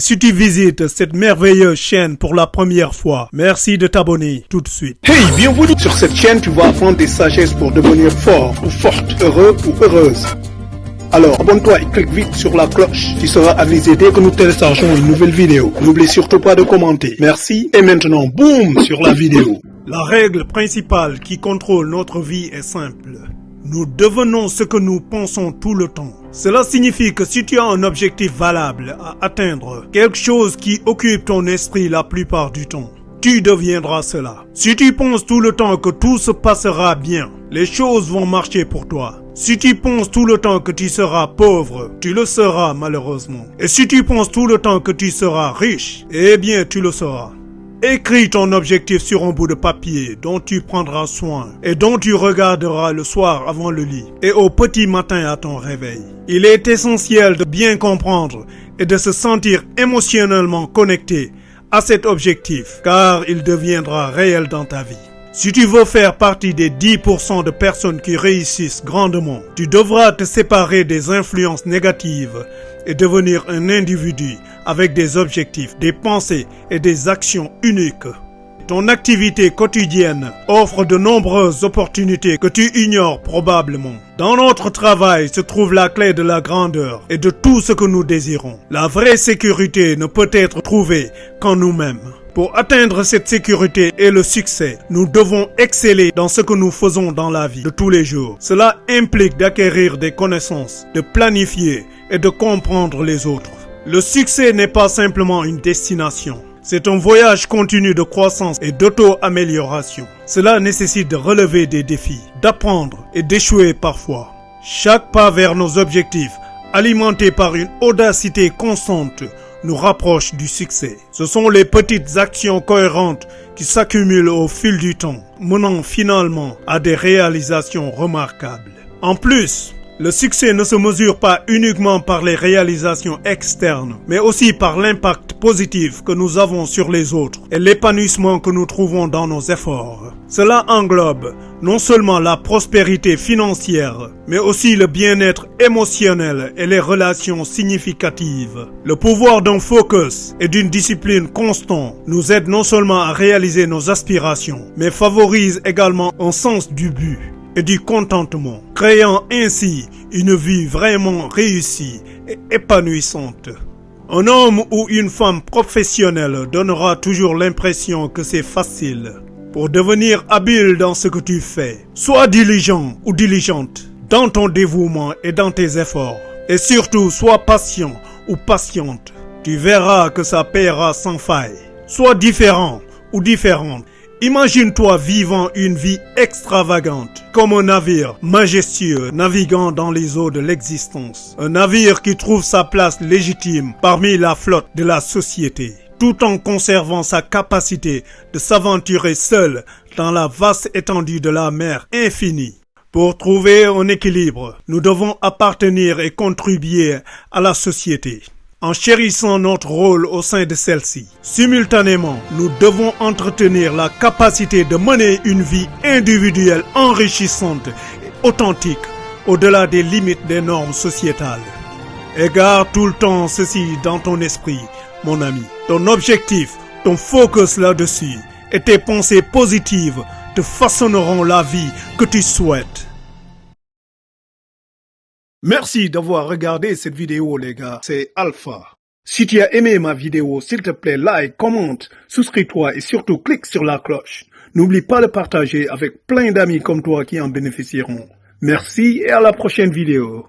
Si tu visites cette merveilleuse chaîne pour la première fois, merci de t'abonner tout de suite. Hey, bienvenue sur cette chaîne, tu vas apprendre des sagesses pour devenir fort ou forte, heureux ou heureuse. Alors, abonne-toi et clique vite sur la cloche. Tu seras avisé dès que nous téléchargeons une nouvelle vidéo. N'oublie surtout pas de commenter. Merci. Et maintenant, boum sur la vidéo. La règle principale qui contrôle notre vie est simple. Nous devenons ce que nous pensons tout le temps. Cela signifie que si tu as un objectif valable à atteindre, quelque chose qui occupe ton esprit la plupart du temps, tu deviendras cela. Si tu penses tout le temps que tout se passera bien, les choses vont marcher pour toi. Si tu penses tout le temps que tu seras pauvre, tu le seras malheureusement. Et si tu penses tout le temps que tu seras riche, eh bien tu le seras. Écris ton objectif sur un bout de papier dont tu prendras soin et dont tu regarderas le soir avant le lit et au petit matin à ton réveil. Il est essentiel de bien comprendre et de se sentir émotionnellement connecté à cet objectif car il deviendra réel dans ta vie. Si tu veux faire partie des 10% de personnes qui réussissent grandement, tu devras te séparer des influences négatives et devenir un individu avec des objectifs, des pensées et des actions uniques. Ton activité quotidienne offre de nombreuses opportunités que tu ignores probablement. Dans notre travail se trouve la clé de la grandeur et de tout ce que nous désirons. La vraie sécurité ne peut être trouvée qu'en nous-mêmes. Pour atteindre cette sécurité et le succès, nous devons exceller dans ce que nous faisons dans la vie de tous les jours. Cela implique d'acquérir des connaissances, de planifier et de comprendre les autres. Le succès n'est pas simplement une destination. C'est un voyage continu de croissance et d'auto-amélioration. Cela nécessite de relever des défis, d'apprendre et d'échouer parfois. Chaque pas vers nos objectifs, alimenté par une audacité constante, nous rapproche du succès. Ce sont les petites actions cohérentes qui s'accumulent au fil du temps, menant finalement à des réalisations remarquables. En plus, le succès ne se mesure pas uniquement par les réalisations externes, mais aussi par l'impact positif que nous avons sur les autres et l'épanouissement que nous trouvons dans nos efforts. Cela englobe non seulement la prospérité financière, mais aussi le bien-être émotionnel et les relations significatives. Le pouvoir d'un focus et d'une discipline constante nous aide non seulement à réaliser nos aspirations, mais favorise également un sens du but et du contentement, créant ainsi une vie vraiment réussie et épanouissante. Un homme ou une femme professionnelle donnera toujours l'impression que c'est facile. Pour devenir habile dans ce que tu fais, sois diligent ou diligente dans ton dévouement et dans tes efforts. Et surtout, sois patient ou patiente. Tu verras que ça paiera sans faille. Sois différent ou différente. Imagine-toi vivant une vie extravagante, comme un navire majestueux naviguant dans les eaux de l'existence. Un navire qui trouve sa place légitime parmi la flotte de la société, tout en conservant sa capacité de s'aventurer seul dans la vaste étendue de la mer infinie. Pour trouver un équilibre, nous devons appartenir et contribuer à la société, en chérissant notre rôle au sein de celle-ci. Simultanément, nous devons entretenir la capacité de mener une vie individuelle enrichissante et authentique au-delà des limites des normes sociétales. Garde tout le temps ceci dans ton esprit, mon ami. Ton objectif, ton focus là-dessus et tes pensées positives te façonneront la vie que tu souhaites. Merci d'avoir regardé cette vidéo les gars, c'est Alpha. Si tu as aimé ma vidéo, s'il te plaît, like, commente, souscris-toi et surtout clique sur la cloche. N'oublie pas de partager avec plein d'amis comme toi qui en bénéficieront. Merci et à la prochaine vidéo.